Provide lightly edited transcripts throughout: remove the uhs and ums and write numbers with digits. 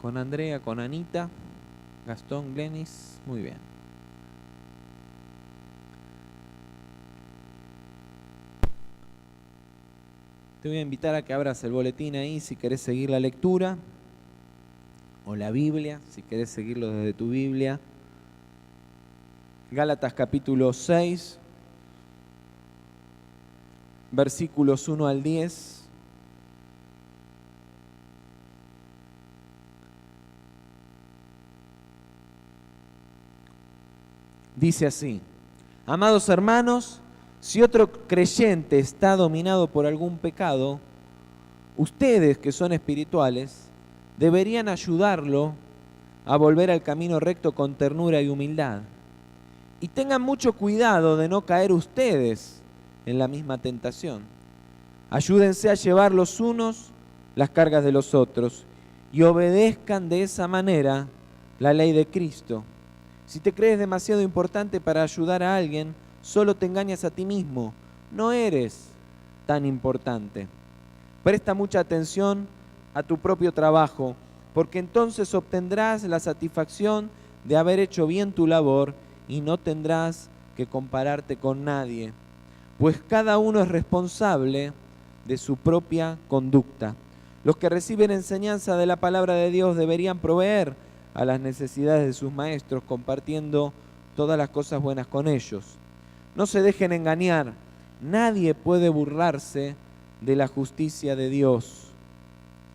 Con Andrea, con Anita, Gastón, Glenis, muy bien. Te voy a invitar a que abras el boletín ahí si querés seguir la lectura, o la Biblia, si querés seguirlo desde tu Biblia. Gálatas capítulo 6, versículos 1 al 10. Dice así: amados hermanos, si otro creyente está dominado por algún pecado, ustedes que son espirituales deberían ayudarlo a volver al camino recto con ternura y humildad. Y tengan mucho cuidado de no caer ustedes en la misma tentación. Ayúdense a llevar los unos las cargas de los otros y obedezcan de esa manera la ley de Cristo. Si te crees demasiado importante para ayudar a alguien, solo te engañas a ti mismo. No eres tan importante. Presta mucha atención a tu propio trabajo, porque entonces obtendrás la satisfacción de haber hecho bien tu labor y no tendrás que compararte con nadie, pues cada uno es responsable de su propia conducta. Los que reciben enseñanza de la palabra de Dios deberían proveer a las necesidades de sus maestros, compartiendo todas las cosas buenas con ellos. No se dejen engañar, nadie puede burlarse de la justicia de Dios.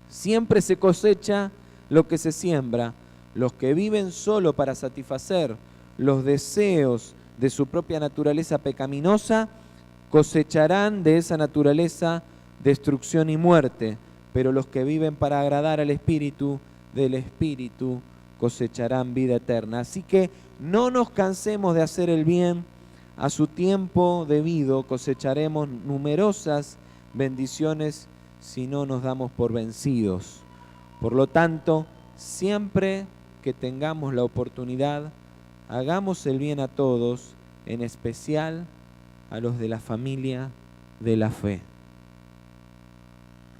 Siempre se cosecha lo que se siembra. Los que viven solo para satisfacer los deseos de su propia naturaleza pecaminosa cosecharán de esa naturaleza destrucción y muerte, pero los que viven para agradar al Espíritu, del Espíritu cosecharán vida eterna. Así que no nos cansemos de hacer el bien. A su tiempo debido cosecharemos numerosas bendiciones si no nos damos por vencidos. Por lo tanto, siempre que tengamos la oportunidad, hagamos el bien a todos, en especial a los de la familia de la fe.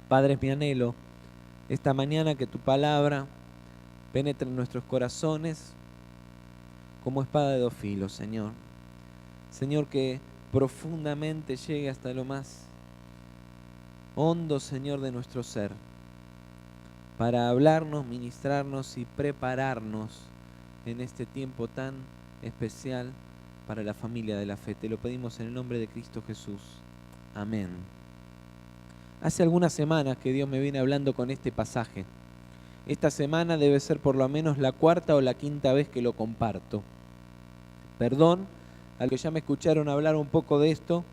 Padre, es mi anhelo esta mañana que tu palabra penetre en nuestros corazones como espada de dos filos, Señor. Señor, que profundamente llegue hasta lo más hondo, Señor, de nuestro ser, para hablarnos, ministrarnos y prepararnos en este tiempo tan especial para la familia de la fe. Te lo pedimos en el nombre de Cristo Jesús. Amén. Hace algunas semanas que Dios me viene hablando con este pasaje. Esta semana debe ser por lo menos la cuarta o la quinta vez que lo comparto. Perdón a los que ya me escucharon hablar un poco de esto,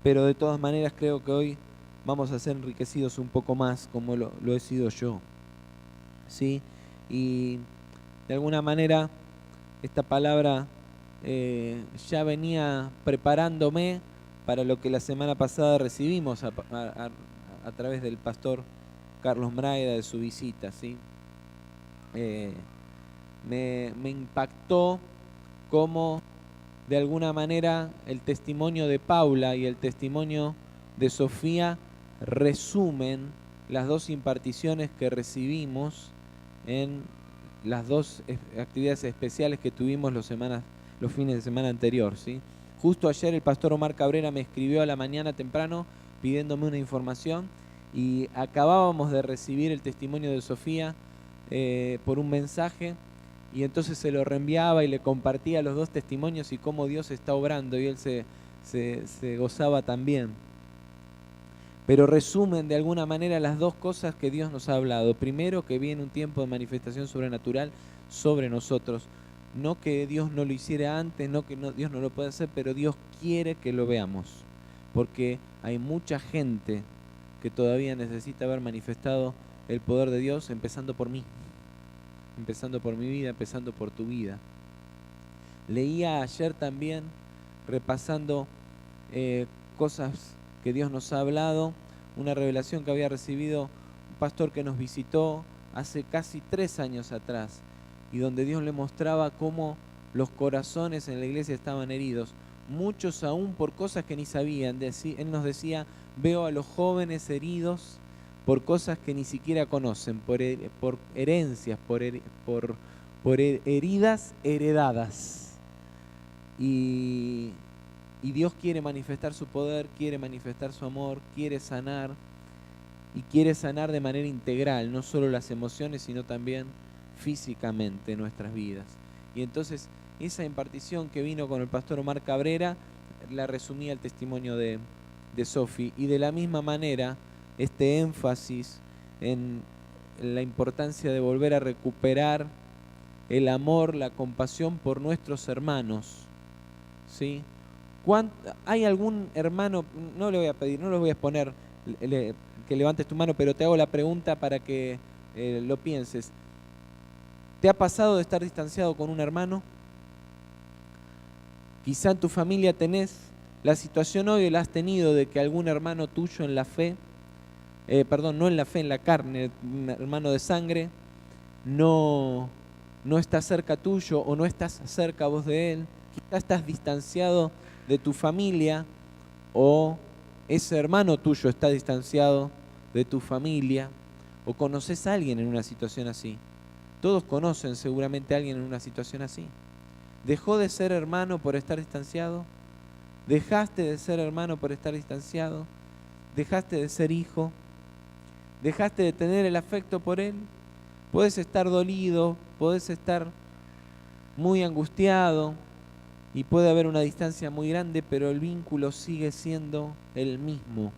pero de todas maneras creo que hoy vamos a ser enriquecidos un poco más como lo he sido yo. ¿Sí? Y de alguna manera esta palabra ya venía preparándome para lo que la semana pasada recibimos a través del pastor Carlos Mraida de su visita, ¿sí? Me impactó cómo de alguna manera el testimonio de Paula y el testimonio de Sofía resumen las dos imparticiones que recibimos en las dos actividades especiales que tuvimos los fines de semana anterior, ¿sí? Justo ayer el pastor Omar Cabrera me escribió a la mañana temprano pidiéndome una información y acabábamos de recibir el testimonio de Sofía por un mensaje, y entonces se lo reenviaba y le compartía los dos testimonios y cómo Dios está obrando, y él se gozaba también. Pero resumen de alguna manera las dos cosas que Dios nos ha hablado. Primero, que viene un tiempo de manifestación sobrenatural sobre nosotros. No que Dios no lo hiciera antes, no que Dios no lo puede hacer, pero Dios quiere que lo veamos. Porque hay mucha gente que todavía necesita haber manifestado el poder de Dios, empezando por mí, empezando por mi vida, empezando por tu vida. Leía ayer también, repasando cosas que Dios nos ha hablado, una revelación que había recibido un pastor que nos visitó hace casi 3 años atrás, y donde Dios le mostraba cómo los corazones en la iglesia estaban heridos, muchos aún por cosas que ni sabían. Él nos decía: veo a los jóvenes heridos por cosas que ni siquiera conocen, por herencias, por heridas heredadas. Y Dios quiere manifestar su poder, quiere manifestar su amor, quiere sanar, y quiere sanar de manera integral, no solo las emociones, sino también físicamente nuestras vidas. Y entonces esa impartición que vino con el pastor Omar Cabrera la resumía el testimonio de Sofi, y de la misma manera este énfasis en la importancia de volver a recuperar el amor, la compasión por nuestros hermanos, ¿sí? ¿Hay algún hermano? No le voy a pedir, no lo voy a exponer que levantes tu mano, pero te hago la pregunta para que lo pienses. ¿Te ha pasado de estar distanciado con un hermano? Quizá en tu familia tenés la situación hoy, la has tenido, de que algún hermano tuyo en la fe, no en la fe, en la carne, un hermano de sangre, no está cerca tuyo, o no estás cerca vos de él. Quizá estás distanciado de tu familia, o ese hermano tuyo está distanciado de tu familia, o conoces a alguien en una situación así. Todos conocen seguramente a alguien en una situación así. ¿Dejó de ser hermano por estar distanciado? ¿Dejaste de ser hermano por estar distanciado? ¿Dejaste de ser hijo? ¿Dejaste de tener el afecto por él? Podés estar dolido, podés estar muy angustiado, y puede haber una distancia muy grande, pero el vínculo sigue siendo el mismo.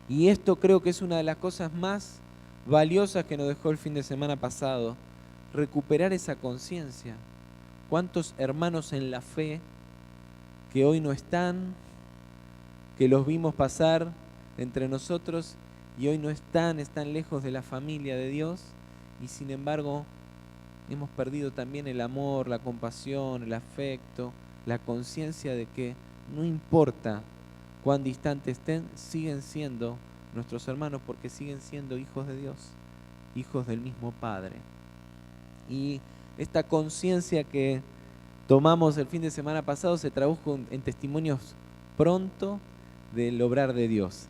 Y esto creo que es una de las cosas más valiosas que nos dejó el fin de semana pasado, recuperar esa conciencia. ¿Cuántos hermanos en la fe que hoy no están, que los vimos pasar entre nosotros y hoy no están lejos de la familia de Dios, y sin embargo hemos perdido también el amor, la compasión, el afecto, la conciencia de que no importa cuán distantes estén, siguen siendo nuestros hermanos, porque siguen siendo hijos de Dios, hijos del mismo Padre. Y esta conciencia que tomamos el fin de semana pasado se tradujo en testimonios pronto del obrar de Dios.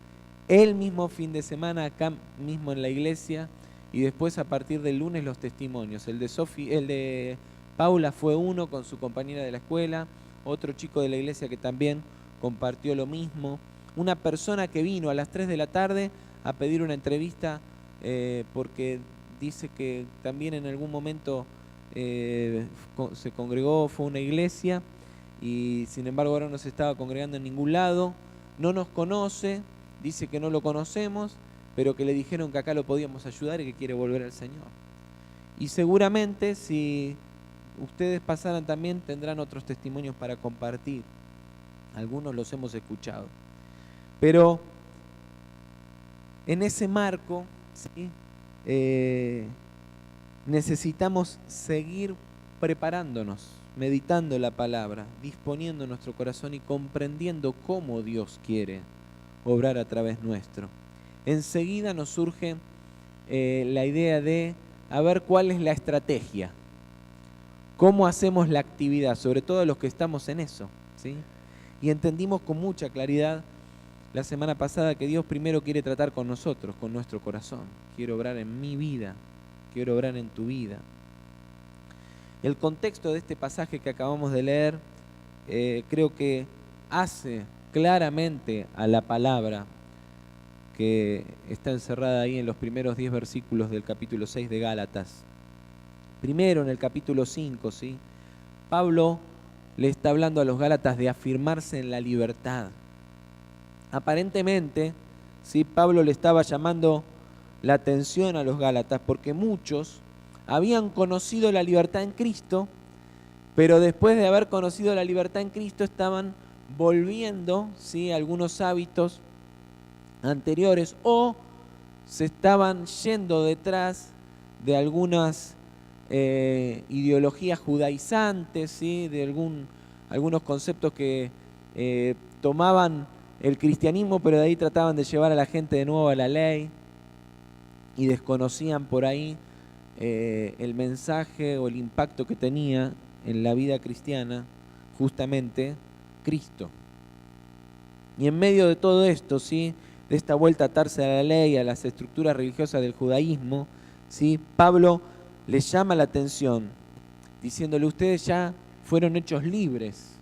El mismo fin de semana, acá mismo en la iglesia, y después a partir del lunes los testimonios. El de Paula fue uno con su compañera de la escuela, otro chico de la iglesia que también compartió lo mismo, una persona que vino a las 3 de la tarde a pedir una entrevista porque dice que también en algún momento se congregó, fue a una iglesia, y sin embargo ahora no se estaba congregando en ningún lado, no nos conoce, dice que no lo conocemos, pero que le dijeron que acá lo podíamos ayudar y que quiere volver al Señor. Y seguramente si ustedes pasaran también tendrán otros testimonios para compartir. Algunos los hemos escuchado. Pero en ese marco, ¿sí? Necesitamos seguir preparándonos, meditando la palabra, disponiendo nuestro corazón y comprendiendo cómo Dios quiere obrar a través nuestro. Enseguida nos surge la idea de a ver cuál es la estrategia, cómo hacemos la actividad, sobre todo los que estamos en eso, ¿sí? Y entendimos con mucha claridad la semana pasada que Dios primero quiere tratar con nosotros, con nuestro corazón. Quiere obrar en mi vida, quiere obrar en tu vida. El contexto de este pasaje que acabamos de leer creo que hace claramente a la palabra que está encerrada ahí en los primeros 10 versículos del capítulo 6 de Gálatas. Primero, en el capítulo 5, ¿sí? Pablo le está hablando a los Gálatas de afirmarse en la libertad. Aparentemente, ¿sí? Pablo le estaba llamando la atención a los Gálatas porque muchos habían conocido la libertad en Cristo, pero después de haber conocido la libertad en Cristo estaban volviendo, ¿sí? Algunos hábitos anteriores, o se estaban yendo detrás de algunas ideologías judaizantes, ¿sí? De algunos conceptos que tomaban el cristianismo, pero de ahí trataban de llevar a la gente de nuevo a la ley, y desconocían por ahí el mensaje o el impacto que tenía en la vida cristiana justamente Cristo. Y en medio de todo esto, ¿sí? de esta vuelta a atarse a la ley, a las estructuras religiosas del judaísmo, ¿sí? Pablo les llama la atención, diciéndole: ustedes ya fueron hechos libres,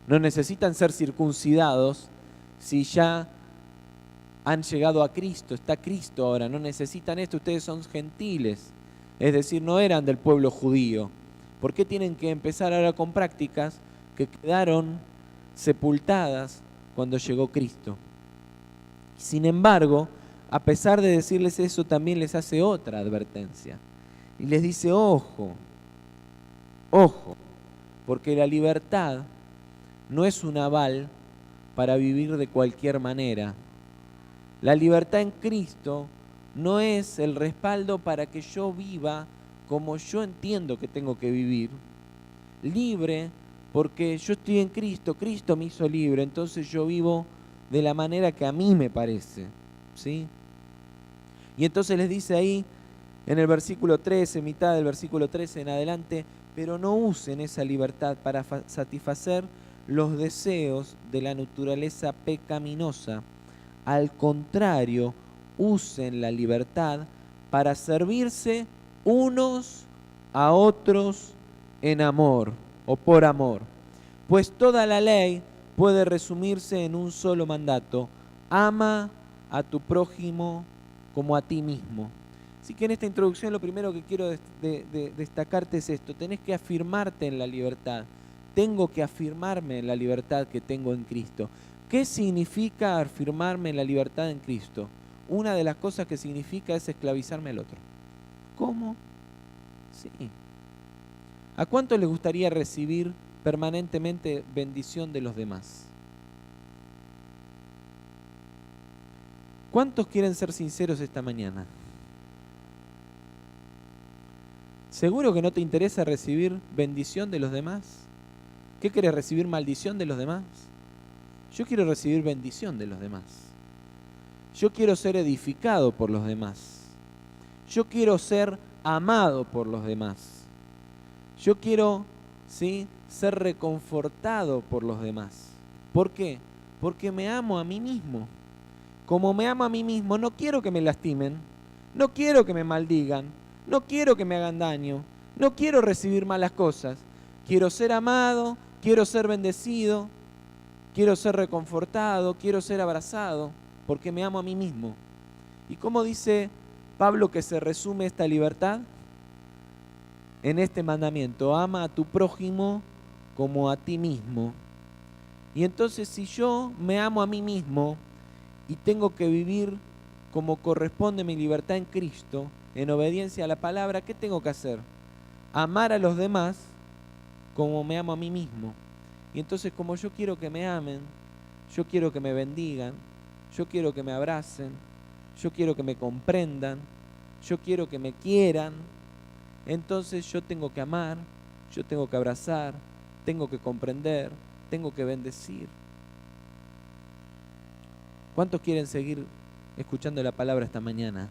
no necesitan ser circuncidados si ya han llegado a Cristo, está Cristo ahora, no necesitan esto, ustedes son gentiles, es decir, no eran del pueblo judío. ¿Por qué tienen que empezar ahora con prácticas que quedaron sepultadas cuando llegó Cristo? Sin embargo, a pesar de decirles eso, también les hace otra advertencia. Y les dice: ojo, ojo, porque la libertad no es un aval para vivir de cualquier manera. La libertad en Cristo no es el respaldo para que yo viva como yo entiendo que tengo que vivir. Libre porque yo estoy en Cristo, Cristo me hizo libre, entonces yo vivo de la manera que a mí me parece, ¿sí? Y entonces les dice ahí, en el versículo 13, mitad del versículo 13 en adelante: pero no usen esa libertad para satisfacer los deseos de la naturaleza pecaminosa. Al contrario, usen la libertad para servirse unos a otros en amor o por amor. Pues toda la ley puede resumirse en un solo mandato: ama a tu prójimo como a ti mismo. Así que en esta introducción lo primero que quiero destacarte es esto: tenés que afirmarte en la libertad. Tengo que afirmarme en la libertad que tengo en Cristo. ¿Qué significa afirmarme en la libertad en Cristo? Una de las cosas que significa es esclavizarme al otro. ¿Cómo? Sí. ¿A cuánto les gustaría recibir permanentemente bendición de los demás? ¿Cuántos quieren ser sinceros esta mañana? ¿Seguro que no te interesa recibir bendición de los demás? ¿Qué querés, recibir maldición de los demás? Yo quiero recibir bendición de los demás. Yo quiero ser edificado por los demás. Yo quiero ser amado por los demás. Yo quiero, ¿sí?, ser reconfortado por los demás. ¿Por qué? Porque me amo a mí mismo. Como me amo a mí mismo, no quiero que me lastimen, no quiero que me maldigan, no quiero que me hagan daño, no quiero recibir malas cosas. Quiero ser amado, quiero ser bendecido, quiero ser reconfortado, quiero ser abrazado, porque me amo a mí mismo. ¿Y cómo dice Pablo que se resume esta libertad? En este mandamiento: ama a tu prójimo como a ti mismo. Y entonces, si yo me amo a mí mismo y tengo que vivir como corresponde mi libertad en Cristo, en obediencia a la palabra, ¿qué tengo que hacer? Amar a los demás como me amo a mí mismo. Y entonces, como yo quiero que me amen, yo quiero que me bendigan, yo quiero que me abracen, yo quiero que me comprendan, yo quiero que me quieran, entonces yo tengo que amar, yo tengo que abrazar, tengo que comprender, tengo que bendecir. ¿Cuántos quieren seguir escuchando la palabra esta mañana?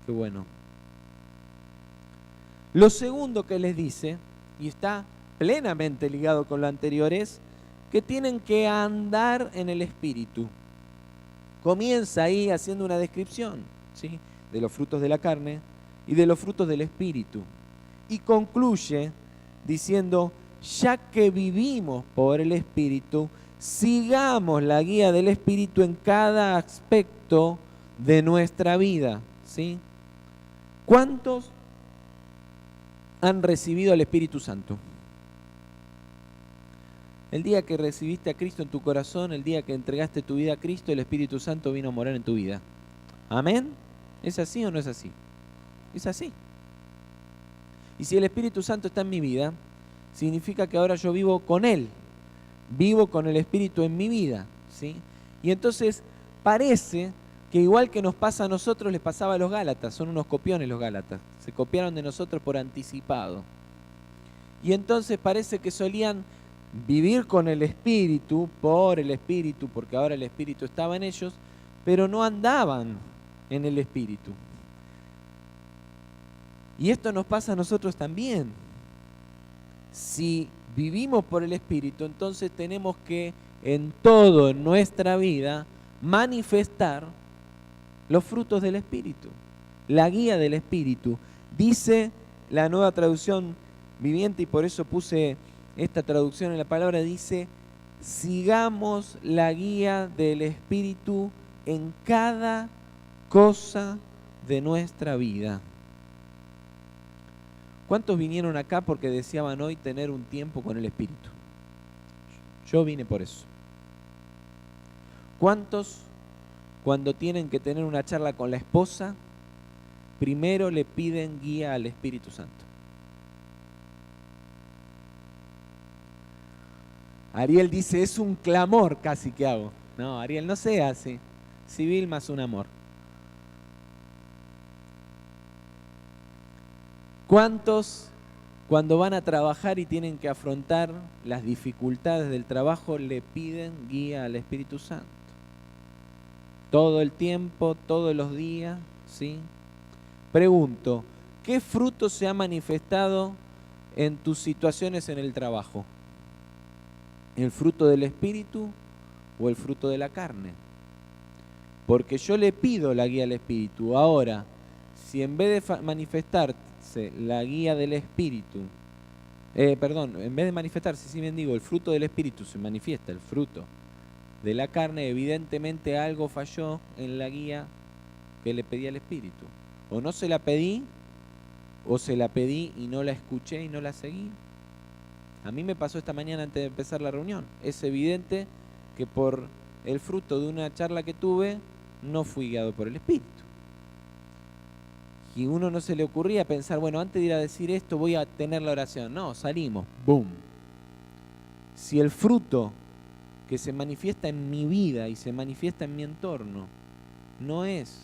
Qué bueno. Lo segundo que les dice, y está plenamente ligado con lo anterior, es que tienen que andar en el Espíritu. Comienza ahí haciendo una descripción, ¿sí?, de los frutos de la carne y de los frutos del Espíritu. Y concluye diciendo: ya que vivimos por el Espíritu, sigamos la guía del Espíritu en cada aspecto de nuestra vida, ¿sí? ¿Cuántos han recibido al Espíritu Santo? El día que recibiste a Cristo en tu corazón, el día que entregaste tu vida a Cristo, el Espíritu Santo vino a morar en tu vida. ¿Amén? ¿Es así o no es así? Es así. Y si el Espíritu Santo está en mi vida, significa que ahora yo vivo con Él. Vivo con el Espíritu en mi vida, ¿sí? Y entonces parece que igual que nos pasa a nosotros, les pasaba a los Gálatas. Son unos copiones los Gálatas. Se copiaron de nosotros por anticipado. Y entonces parece que solían vivir con el Espíritu, por el Espíritu, porque ahora el Espíritu estaba en ellos, pero no andaban en el Espíritu. Y esto nos pasa a nosotros también. Si vivimos por el Espíritu, entonces tenemos que en todo en nuestra vida manifestar los frutos del Espíritu, la guía del Espíritu. Dice la Nueva Traducción Viviente, y por eso puse esta traducción en la palabra, dice: sigamos la guía del Espíritu en cada cosa de nuestra vida. ¿Cuántos vinieron acá porque deseaban hoy tener un tiempo con el Espíritu? Yo vine por eso. ¿Cuántos, cuando tienen que tener una charla con la esposa, primero le piden guía al Espíritu Santo? Ariel dice, es un clamor casi que hago. No, Ariel, no se hace. Civil más un amor. ¿Cuántos, cuando van a trabajar y tienen que afrontar las dificultades del trabajo, le piden guía al Espíritu Santo? Todo el tiempo, todos los días, ¿sí? Pregunto, ¿qué fruto se ha manifestado en tus situaciones en el trabajo? ¿El fruto del Espíritu o el fruto de la carne? Porque yo le pido la guía al Espíritu. Ahora, si en vez de manifestarse la guía del Espíritu, en vez de manifestarse, si bien digo, el fruto del Espíritu se manifiesta, el fruto de la carne, evidentemente algo falló en la guía que le pedí al Espíritu. O no se la pedí, o se la pedí y no la escuché y no la seguí. A mí me pasó esta mañana antes de empezar la reunión. Es evidente que por el fruto de una charla que tuve, no fui guiado por el Espíritu. Y uno no se le ocurría pensar, bueno, antes de ir a decir esto voy a tener la oración. No, salimos, ¡boom! Si el fruto que se manifiesta en mi vida y se manifiesta en mi entorno no es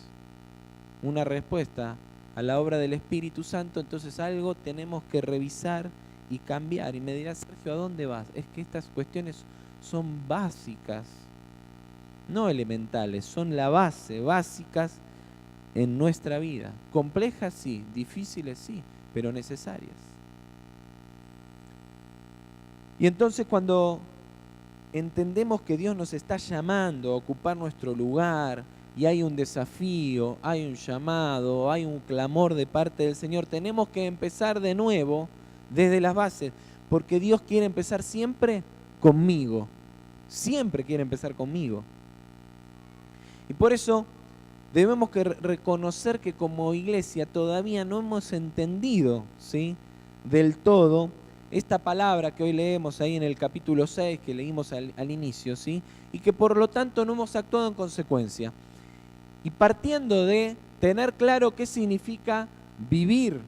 una respuesta a la obra del Espíritu Santo, entonces algo tenemos que revisar y cambiar. Y me dirá, Sergio, ¿a dónde vas? Es que estas cuestiones son básicas, no elementales, son la base, básicas en nuestra vida. Complejas sí, difíciles sí, pero necesarias. Y entonces cuando entendemos que Dios nos está llamando a ocupar nuestro lugar y hay un desafío, hay un llamado, hay un clamor de parte del Señor, tenemos que empezar de nuevo desde las bases, porque Dios quiere empezar siempre conmigo, siempre quiere empezar conmigo. Y por eso debemos que reconocer que como iglesia todavía no hemos entendido, ¿sí?, del todo esta palabra que hoy leemos ahí en el capítulo 6, que leímos al inicio, ¿sí?, y que por lo tanto no hemos actuado en consecuencia. Y partiendo de tener claro qué significa vivir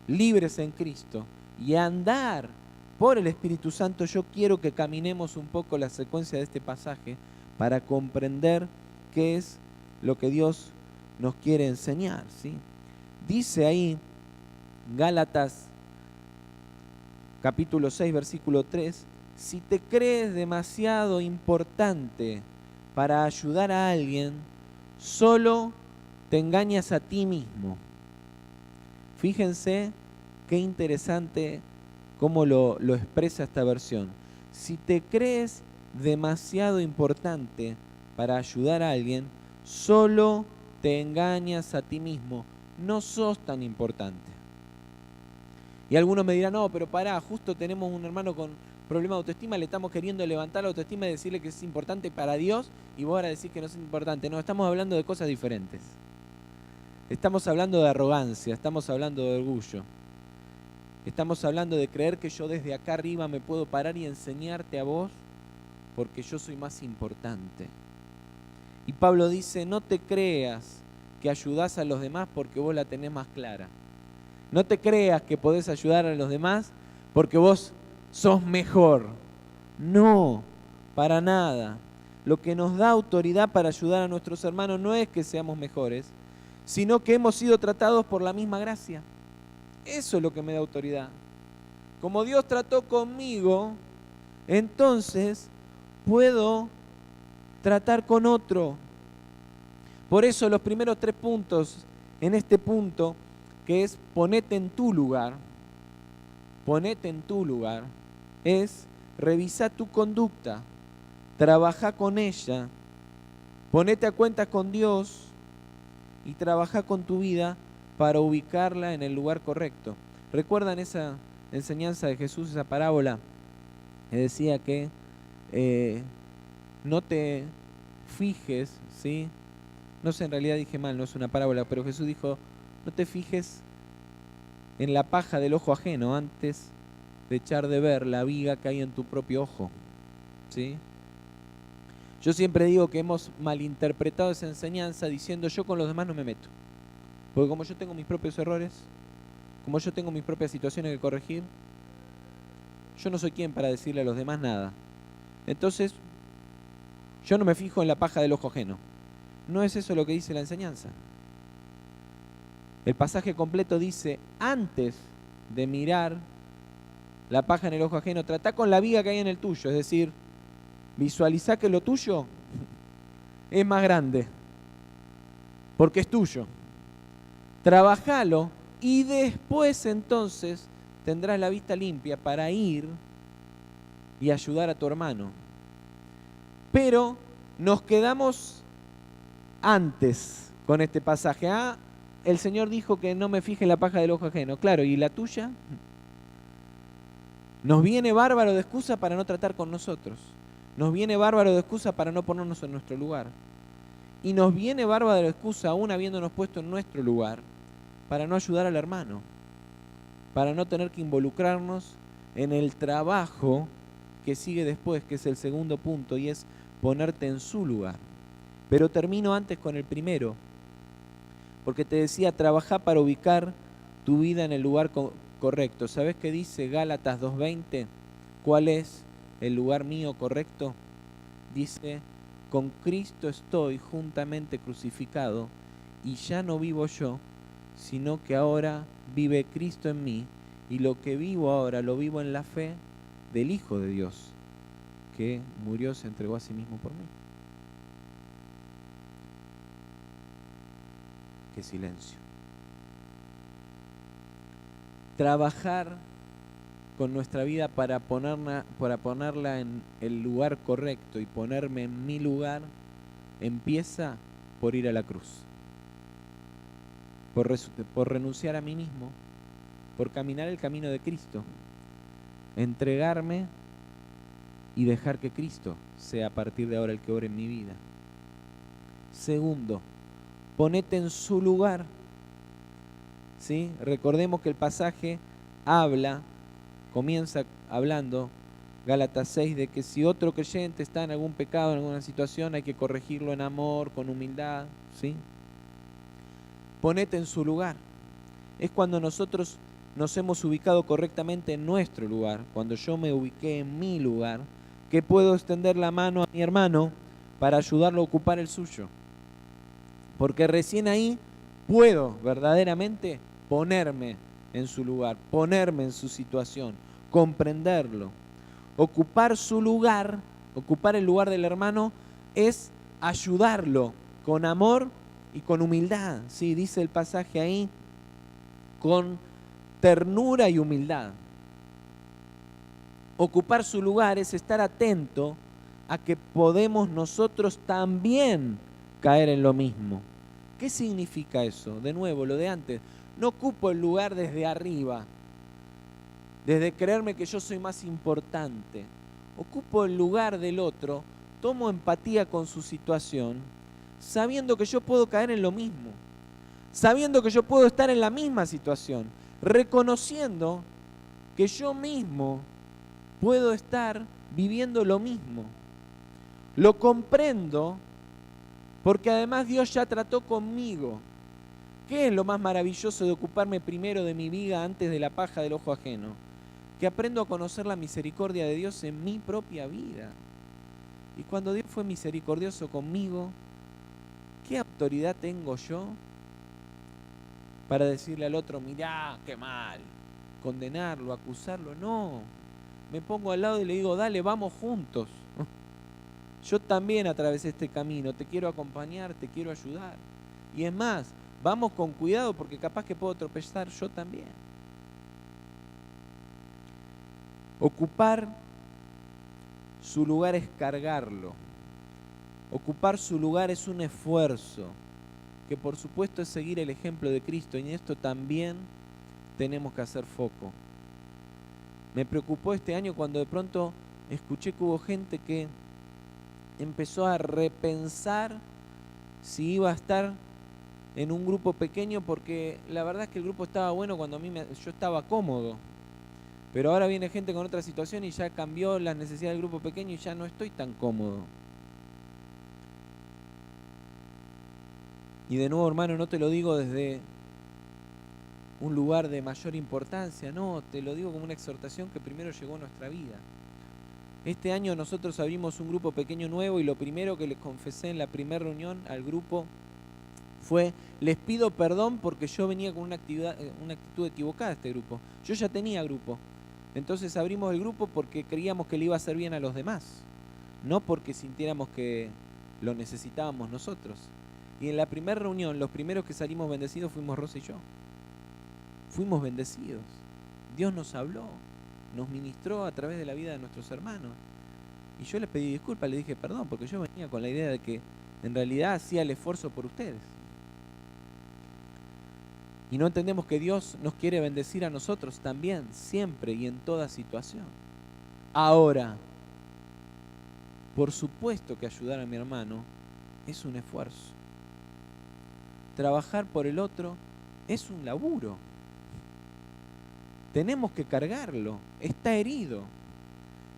libres en Cristo y andar por el Espíritu Santo, yo quiero que caminemos un poco la secuencia de este pasaje para comprender qué es lo que Dios nos quiere enseñar, ¿sí? Dice ahí Gálatas capítulo 6, versículo 3, si te crees demasiado importante para ayudar a alguien, solo te engañas a ti mismo. Fíjense qué interesante cómo lo expresa esta versión. Si te crees demasiado importante para ayudar a alguien, solo te engañas a ti mismo. No sos tan importante. Y algunos me dirán, no, pero pará, justo tenemos un hermano con problema de autoestima, le estamos queriendo levantar la autoestima y decirle que es importante para Dios, y vos ahora decís que no es importante. No, estamos hablando de cosas diferentes. Estamos hablando de arrogancia, estamos hablando de orgullo. Estamos hablando de creer que yo desde acá arriba me puedo parar y enseñarte a vos porque yo soy más importante. Y Pablo dice, no te creas que ayudás a los demás porque vos la tenés más clara. No te creas que podés ayudar a los demás porque vos sos mejor. No, para nada. Lo que nos da autoridad para ayudar a nuestros hermanos no es que seamos mejores, sino que hemos sido tratados por la misma gracia. Eso es lo que me da autoridad. Como Dios trató conmigo, entonces puedo tratar con otro. Por eso los primeros 3 puntos en este punto, que es ponete en tu lugar, es revisar tu conducta, trabaja con ella, Ponete a cuentas con Dios y trabaja con tu vida para ubicarla en el lugar correcto. ¿Recuerdan esa enseñanza de Jesús, esa parábola que decía que no te fijes, ¿sí? No sé, en realidad dije mal, no es una parábola, pero Jesús dijo, no te fijes en la paja del ojo ajeno antes de echar de ver la viga que hay en tu propio ojo, ¿sí? Yo siempre digo que hemos malinterpretado esa enseñanza diciendo yo con los demás no me meto, porque como yo tengo mis propios errores, como yo tengo mis propias situaciones que corregir, yo no soy quien para decirle a los demás nada. Entonces, yo no me fijo en la paja del ojo ajeno. No es eso lo que dice la enseñanza. El pasaje completo dice, antes de mirar la paja en el ojo ajeno, tratá con la viga que hay en el tuyo. Es decir, visualizá que lo tuyo es más grande, porque es tuyo. Trabajalo y después entonces tendrás la vista limpia para ir y ayudar a tu hermano. Pero nos quedamos antes con este pasaje. El Señor dijo que no me fije en la paja del ojo ajeno. Claro, ¿y la tuya? Nos viene bárbaro de excusa para no tratar con nosotros. Nos viene bárbaro de excusa para no ponernos en nuestro lugar. Y nos viene bárbaro de excusa, aún habiéndonos puesto en nuestro lugar, para no ayudar al hermano, para no tener que involucrarnos en el trabajo que sigue después, que es el segundo punto, y es ponerte en su lugar. Pero termino antes con el primero, porque te decía, trabajá para ubicar tu vida en el lugar correcto. ¿Sabés qué dice Gálatas 2:20? ¿Cuál es el lugar mío correcto? Dice, con Cristo estoy juntamente crucificado, y ya no vivo yo, sino que ahora vive Cristo en mí, y lo que vivo ahora lo vivo en la fe del Hijo de Dios, que murió, se entregó a sí mismo por mí. Qué silencio. Trabajar con nuestra vida para ponerla en el lugar correcto y ponerme en mi lugar, empieza por ir a la cruz, por renunciar a mí mismo, por caminar el camino de Cristo, entregarme y dejar que Cristo sea a partir de ahora el que obre en mi vida. Segundo, ponete en su lugar, ¿sí? Recordemos que el pasaje comienza hablando, Gálatas 6, de que si otro creyente está en algún pecado, en alguna situación, hay que corregirlo en amor, con humildad, ¿sí? Ponete en su lugar. Es cuando nosotros nos hemos ubicado correctamente en nuestro lugar, cuando yo me ubiqué en mi lugar, que puedo extender la mano a mi hermano para ayudarlo a ocupar el suyo. Porque recién ahí puedo verdaderamente ponerme en su lugar, ponerme en su situación, comprenderlo. Ocupar su lugar, ocupar el lugar del hermano, es ayudarlo con amor y con humildad. Sí, dice el pasaje ahí, con ternura y humildad. Ocupar su lugar es estar atento a que podemos nosotros también caer en lo mismo. ¿Qué significa eso? De nuevo, lo de antes. No ocupo el lugar desde arriba, desde creerme que yo soy más importante. Ocupo el lugar del otro, tomo empatía con su situación, sabiendo que yo puedo caer en lo mismo, sabiendo que yo puedo estar en la misma situación, reconociendo que yo mismo puedo estar viviendo lo mismo. Lo comprendo porque además Dios ya trató conmigo. ¿Qué es lo más maravilloso de ocuparme primero de mi viga antes de la paja del ojo ajeno? Que aprendo a conocer la misericordia de Dios en mi propia vida. Y cuando Dios fue misericordioso conmigo, ¿qué autoridad tengo yo para decirle al otro, mirá, qué mal, condenarlo, acusarlo? No, me pongo al lado y le digo, dale, vamos juntos. Yo también atravesé este camino, te quiero acompañar, te quiero ayudar. Y es más, vamos con cuidado porque capaz que puedo tropezar yo también. Ocupar su lugar es cargarlo. Ocupar su lugar es un esfuerzo, que por supuesto es seguir el ejemplo de Cristo, y en esto también tenemos que hacer foco. Me preocupó este año cuando de pronto escuché que hubo gente que empezó a repensar si iba a estar en un grupo pequeño, porque la verdad es que el grupo estaba bueno cuando yo estaba cómodo. Pero ahora viene gente con otra situación y ya cambió las necesidades del grupo pequeño y ya no estoy tan cómodo. Y de nuevo, hermano, no te lo digo desde un lugar de mayor importancia, no, te lo digo como una exhortación que primero llegó a nuestra vida. Este año nosotros abrimos un grupo pequeño nuevo y lo primero que les confesé en la primera reunión al grupo fue: les pido perdón porque yo venía con una actitud equivocada a este grupo. Yo ya tenía grupo. Entonces abrimos el grupo porque creíamos que le iba a hacer bien a los demás, no porque sintiéramos que lo necesitábamos nosotros. Y en la primera reunión, los primeros que salimos bendecidos fuimos Rosa y yo. Fuimos bendecidos. Dios nos habló, nos ministró a través de la vida de nuestros hermanos. Y yo les pedí disculpas, les dije perdón, porque yo venía con la idea de que en realidad hacía el esfuerzo por ustedes. Y no entendemos que Dios nos quiere bendecir a nosotros también, siempre y en toda situación. Ahora, por supuesto que ayudar a mi hermano es un esfuerzo. Trabajar por el otro es un laburo. Tenemos que cargarlo, está herido.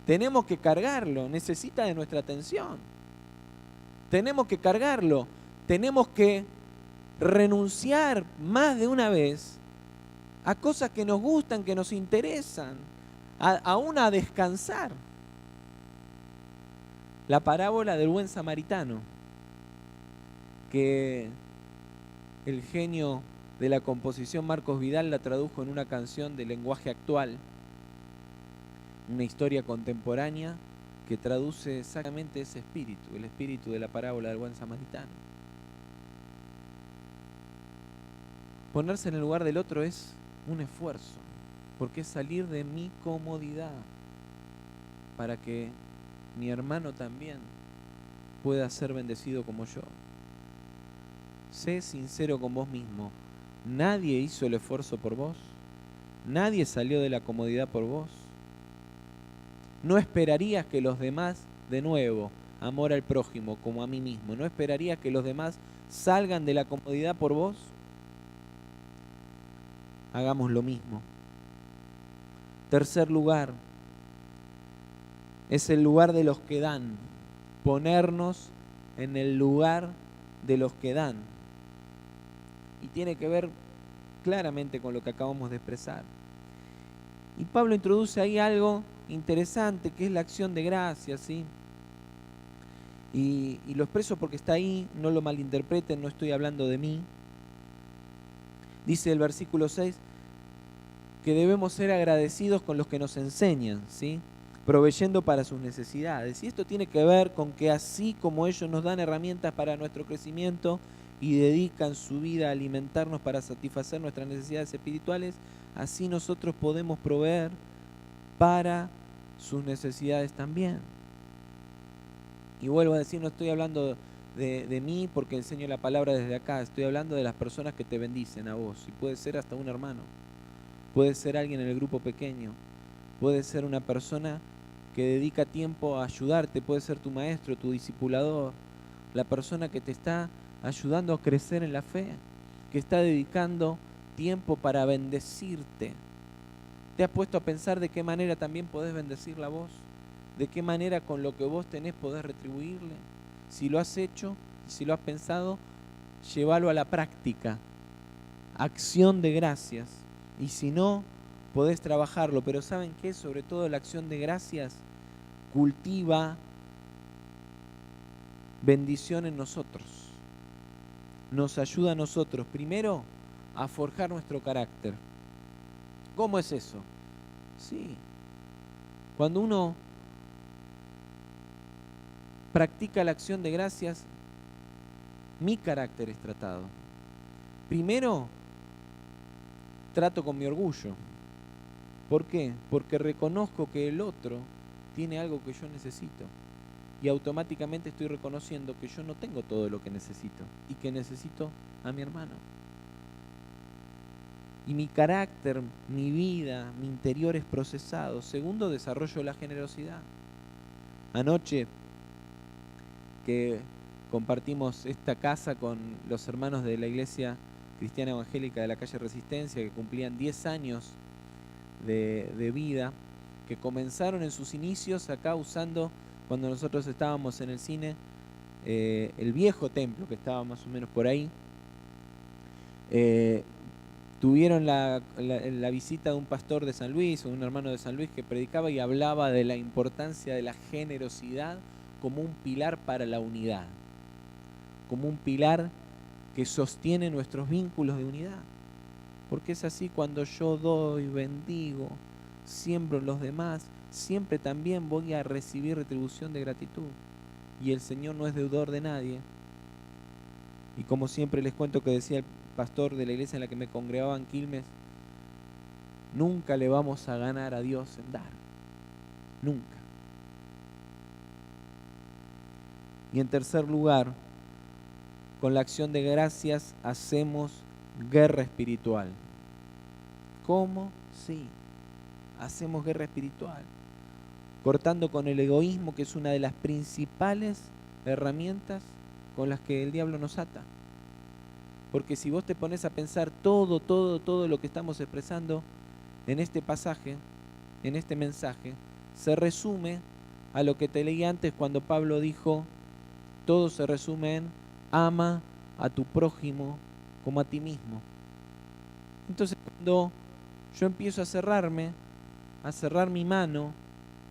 Tenemos que cargarlo, necesita de nuestra atención. Tenemos que cargarlo, tenemos que renunciar más de una vez a cosas que nos gustan, que nos interesan, aún a descansar. La parábola del buen samaritano, que el genio de la composición Marcos Vidal la tradujo en una canción de lenguaje actual, una historia contemporánea que traduce exactamente ese espíritu, el espíritu de la parábola del buen samaritano. Ponerse en el lugar del otro es un esfuerzo, porque es salir de mi comodidad para que mi hermano también pueda ser bendecido como yo. Sé sincero con vos mismo. Nadie hizo el esfuerzo por vos. Nadie salió de la comodidad por vos. No esperarías que los demás, de nuevo, amor al prójimo como a mí mismo, no esperarías que los demás salgan de la comodidad por vos. Hagamos lo mismo. Tercer lugar, es el lugar de los que dan. Ponernos en el lugar de los que dan. Y tiene que ver claramente con lo que acabamos de expresar. Y Pablo introduce ahí algo interesante, que es la acción de gracias, ¿sí? Y lo expreso porque está ahí, no lo malinterpreten, no estoy hablando de mí. Dice el versículo 6 que debemos ser agradecidos con los que nos enseñan, ¿sí? Proveyendo para sus necesidades. Y esto tiene que ver con que así como ellos nos dan herramientas para nuestro crecimiento y dedican su vida a alimentarnos para satisfacer nuestras necesidades espirituales, así nosotros podemos proveer para sus necesidades también. Y vuelvo a decir, no estoy hablando de mí porque enseño la palabra desde acá, estoy hablando de las personas que te bendicen a vos, y puede ser hasta un hermano, puede ser alguien en el grupo pequeño, puede ser una persona que dedica tiempo a ayudarte, puede ser tu maestro, tu discipulador, la persona que te está ayudando a crecer en la fe, que está dedicando tiempo para bendecirte. ¿Te has puesto a pensar de qué manera también podés bendecirla a vos? ¿De qué manera con lo que vos tenés podés retribuirle? Si lo has hecho, si lo has pensado, llévalo a la práctica. Acción de gracias. Y si no, podés trabajarlo. Pero ¿saben qué? Sobre todo la acción de gracias cultiva bendición en nosotros. Nos ayuda a nosotros, primero, a forjar nuestro carácter. ¿Cómo es eso? Sí. Cuando uno practica la acción de gracias, mi carácter es tratado. Primero, trato con mi orgullo. ¿Por qué? Porque reconozco que el otro tiene algo que yo necesito. y automáticamente estoy reconociendo que yo no tengo todo lo que necesito y que necesito a mi hermano. Y mi carácter, mi vida, mi interior es procesado. Segundo, desarrollo la generosidad. Anoche que compartimos esta casa con los hermanos de la Iglesia Cristiana Evangélica de la calle Resistencia, que cumplían 10 años de vida, que comenzaron en sus inicios acá usando, cuando nosotros estábamos en el cine, el viejo templo que estaba más o menos por ahí. Tuvieron la visita de un pastor de San Luis, o un hermano de San Luis, que predicaba y hablaba de la importancia de la generosidad como un pilar para la unidad, como un pilar que sostiene nuestros vínculos de unidad. Porque es así: cuando yo doy, bendigo, siembro en los demás, siempre también voy a recibir retribución de gratitud. Y el Señor no es deudor de nadie. Y como siempre les cuento que decía el pastor de la iglesia en la que me congregaba en Quilmes, nunca le vamos a ganar a Dios en dar. Nunca. Y en tercer lugar, con la acción de gracias hacemos guerra espiritual. ¿Cómo? Sí, hacemos guerra espiritual. Cortando con el egoísmo, que es una de las principales herramientas con las que el diablo nos ata. Porque si vos te pones a pensar todo lo que estamos expresando en este pasaje, en este mensaje, se resume a lo que te leí antes cuando Pablo dijo: todo se resume en ama a tu prójimo como a ti mismo. Entonces, cuando yo empiezo a cerrar mi mano,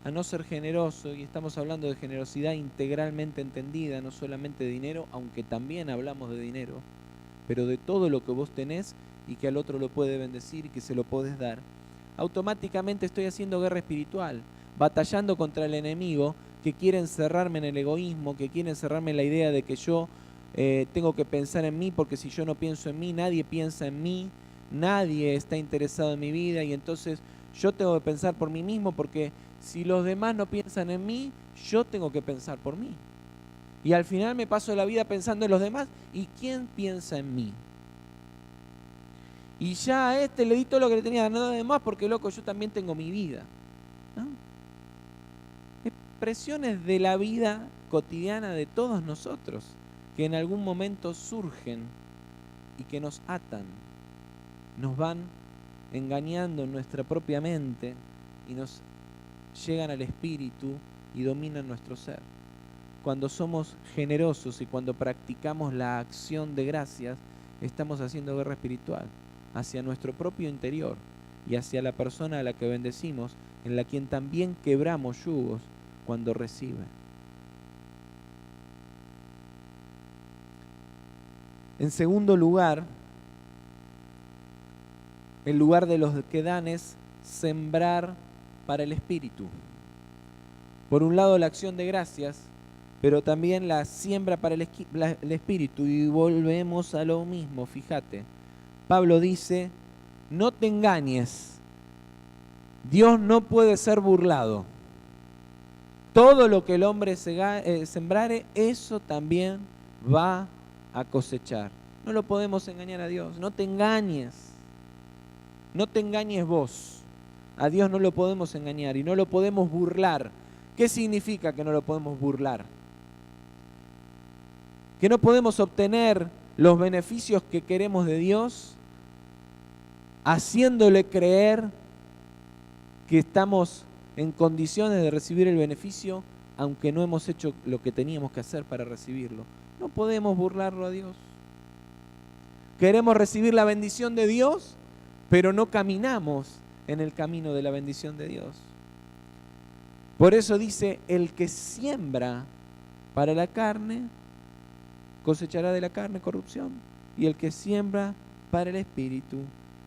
a no ser generoso, y estamos hablando de generosidad integralmente entendida, no solamente de dinero, aunque también hablamos de dinero, pero de todo lo que vos tenés y que al otro lo puede bendecir y que se lo podés dar, automáticamente estoy haciendo guerra espiritual, batallando contra el enemigo que quiere encerrarme en el egoísmo, que quiere encerrarme en la idea de que yo tengo que pensar en mí, porque si yo no pienso en mí, nadie piensa en mí, nadie está interesado en mi vida, y entonces yo tengo que pensar por mí mismo, porque si los demás no piensan en mí, yo tengo que pensar por mí. Y al final me paso la vida pensando en los demás. ¿Y quién piensa en mí? Y ya a este le di todo lo que le tenía ganado de más, porque loco, yo también tengo mi vida, ¿no? Expresiones de la vida cotidiana de todos nosotros, que en algún momento surgen y que nos atan, nos van engañando en nuestra propia mente y nos llegan al espíritu y dominan nuestro ser. Cuando somos generosos y cuando practicamos la acción de gracias, estamos haciendo guerra espiritual hacia nuestro propio interior y hacia la persona a la que bendecimos, en la quien también quebramos yugos cuando recibe. En segundo lugar, el lugar de los que dan es sembrar para el espíritu. Por un lado, la acción de gracias, pero también la siembra para el espíritu. Y volvemos a lo mismo, fíjate. Pablo dice: no te engañes, Dios no puede ser burlado. Todo lo que el hombre sembrare, eso también va a cosechar. No lo podemos engañar a Dios. No te engañes. No te engañes vos. A Dios no lo podemos engañar y no lo podemos burlar. ¿Qué significa que no lo podemos burlar? Que no podemos obtener los beneficios que queremos de Dios haciéndole creer que estamos en condiciones de recibir el beneficio, aunque no hemos hecho lo que teníamos que hacer para recibirlo. No podemos burlarlo a Dios. Queremos recibir la bendición de Dios, pero no caminamos en el camino de la bendición de Dios. Por eso dice: el que siembra para la carne, cosechará de la carne corrupción, y el que siembra para el espíritu,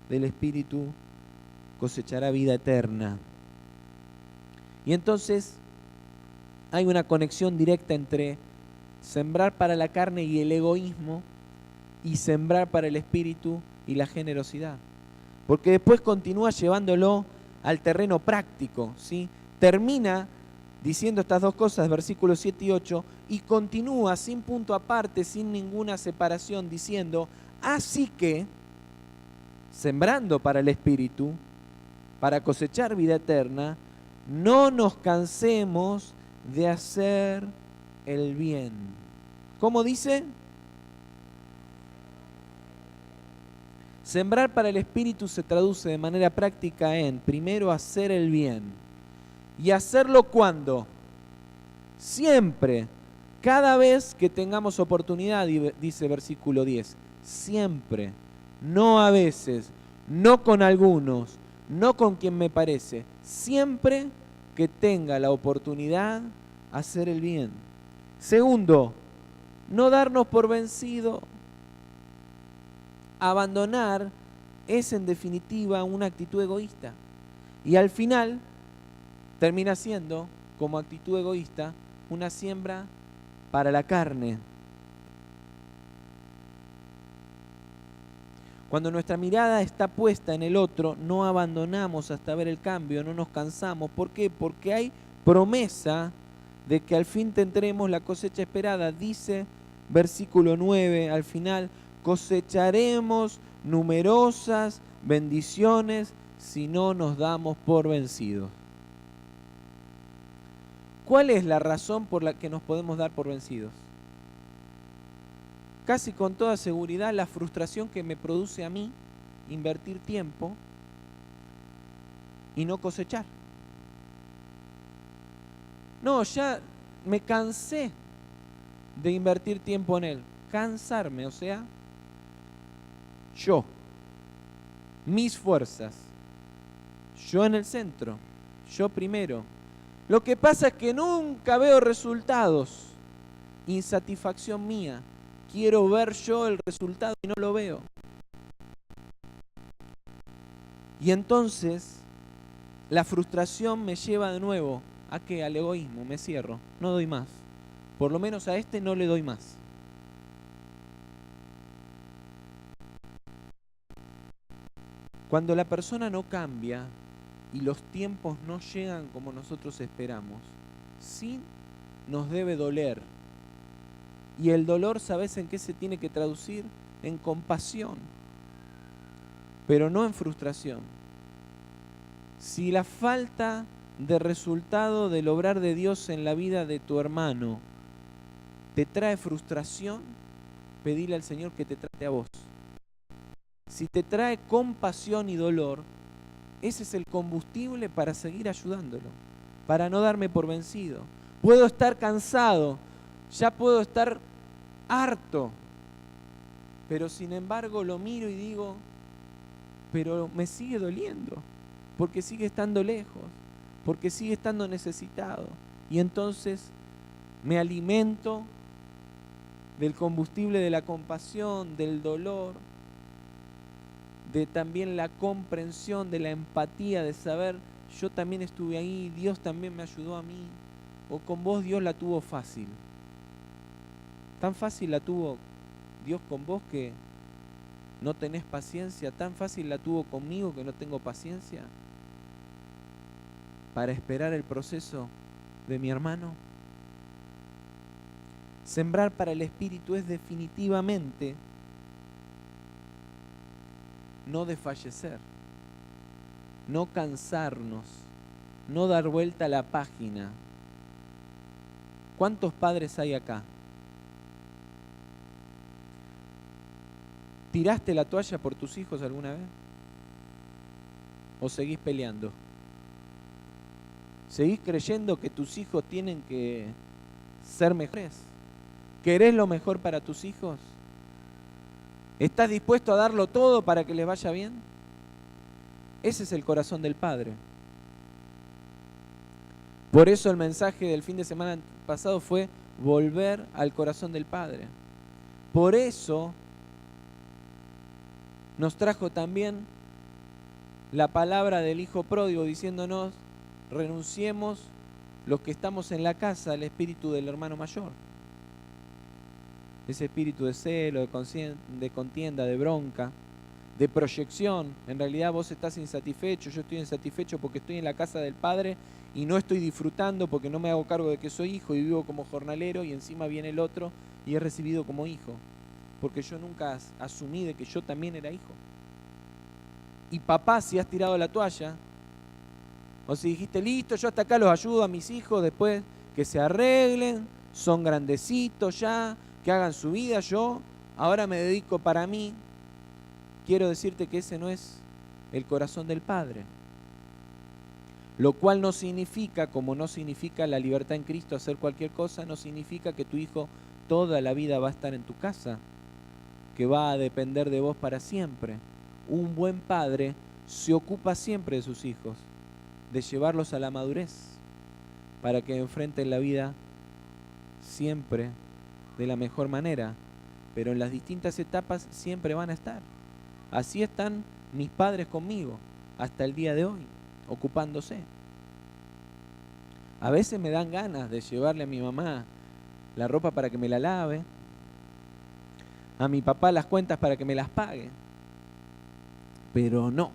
del espíritu cosechará vida eterna. Y entonces hay una conexión directa entre sembrar para la carne y el egoísmo, y sembrar para el espíritu y la generosidad. Porque después continúa llevándolo al terreno práctico, ¿sí? Termina diciendo estas dos cosas, versículos 7 y 8, y continúa sin punto aparte, sin ninguna separación, diciendo, así que, sembrando para el Espíritu, para cosechar vida eterna, no nos cansemos de hacer el bien. ¿Cómo dice? Sembrar para el Espíritu se traduce de manera práctica en, primero, hacer el bien. ¿Y hacerlo cuándo? Siempre. Cada vez que tengamos oportunidad, dice versículo 10. Siempre. No a veces. No con algunos. No con quien me parece. Siempre que tenga la oportunidad, hacer el bien. Segundo, no darnos por vencido. Abandonar es en definitiva una actitud egoísta. Y al final termina siendo, como actitud egoísta, una siembra para la carne. Cuando nuestra mirada está puesta en el otro, no abandonamos hasta ver el cambio, no nos cansamos. ¿Por qué? Porque hay promesa de que al fin tendremos la cosecha esperada. Dice versículo 9 al final, cosecharemos numerosas bendiciones si no nos damos por vencidos. ¿Cuál es la razón por la que nos podemos dar por vencidos? Casi con toda seguridad la frustración que me produce a mí invertir tiempo y no cosechar. No, ya me cansé de invertir tiempo en él. Cansarme, o sea, yo, mis fuerzas, yo en el centro, yo primero. Lo que pasa es que nunca veo resultados. Insatisfacción mía. Quiero ver yo el resultado y no lo veo. Y entonces la frustración me lleva de nuevo ¿a qué? Al egoísmo. Me cierro, no doy más. Por lo menos a este no le doy más. Cuando la persona no cambia y los tiempos no llegan como nosotros esperamos, sí nos debe doler. Y el dolor, ¿sabes en qué se tiene que traducir? En compasión, pero no en frustración. Si la falta de resultado del obrar de Dios en la vida de tu hermano te trae frustración, pedile al Señor que te trate a vos. Si te trae compasión y dolor, ese es el combustible para seguir ayudándolo, para no darme por vencido. Puedo estar cansado, ya puedo estar harto, pero sin embargo lo miro y digo, pero me sigue doliendo, porque sigue estando lejos, porque sigue estando necesitado. Y entonces me alimento del combustible de la compasión, del dolor, de también la comprensión, de la empatía, de saber, yo también estuve ahí, Dios también me ayudó a mí, o con vos Dios la tuvo fácil. Tan fácil la tuvo Dios con vos que no tenés paciencia, tan fácil la tuvo conmigo que no tengo paciencia para esperar el proceso de mi hermano. Sembrar para el Espíritu es definitivamente no desfallecer, no cansarnos, no dar vuelta a la página. ¿Cuántos padres hay acá? ¿Tiraste la toalla por tus hijos alguna vez? ¿O seguís peleando? ¿Seguís creyendo que tus hijos tienen que ser mejores? ¿Querés lo mejor para tus hijos? ¿Estás dispuesto a darlo todo para que les vaya bien? Ese es el corazón del Padre. Por eso el mensaje del fin de semana pasado fue volver al corazón del Padre. Por eso nos trajo también la palabra del Hijo Pródigo diciéndonos, renunciemos los que estamos en la casa al espíritu del hermano mayor. Ese espíritu de celo, de contienda, de bronca, de proyección. En realidad vos estás insatisfecho, yo estoy insatisfecho porque estoy en la casa del Padre y no estoy disfrutando porque no me hago cargo de que soy hijo y vivo como jornalero, y encima viene el otro y es recibido como hijo, porque yo nunca asumí de que yo también era hijo. Y papá, si has tirado la toalla, o si dijiste, listo, yo hasta acá los ayudo a mis hijos, después que se arreglen, son grandecitos ya, que hagan su vida, yo ahora me dedico para mí. Quiero decirte que ese no es el corazón del Padre. Lo cual no significa, como no significa la libertad en Cristo hacer cualquier cosa, no significa que tu hijo toda la vida va a estar en tu casa, que va a depender de vos para siempre. Un buen padre se ocupa siempre de sus hijos, de llevarlos a la madurez, para que enfrenten la vida siempre de la mejor manera, pero en las distintas etapas siempre van a estar. Así están mis padres conmigo hasta el día de hoy, ocupándose. A veces me dan ganas de llevarle a mi mamá la ropa para que me la lave, a mi papá las cuentas para que me las pague, pero no.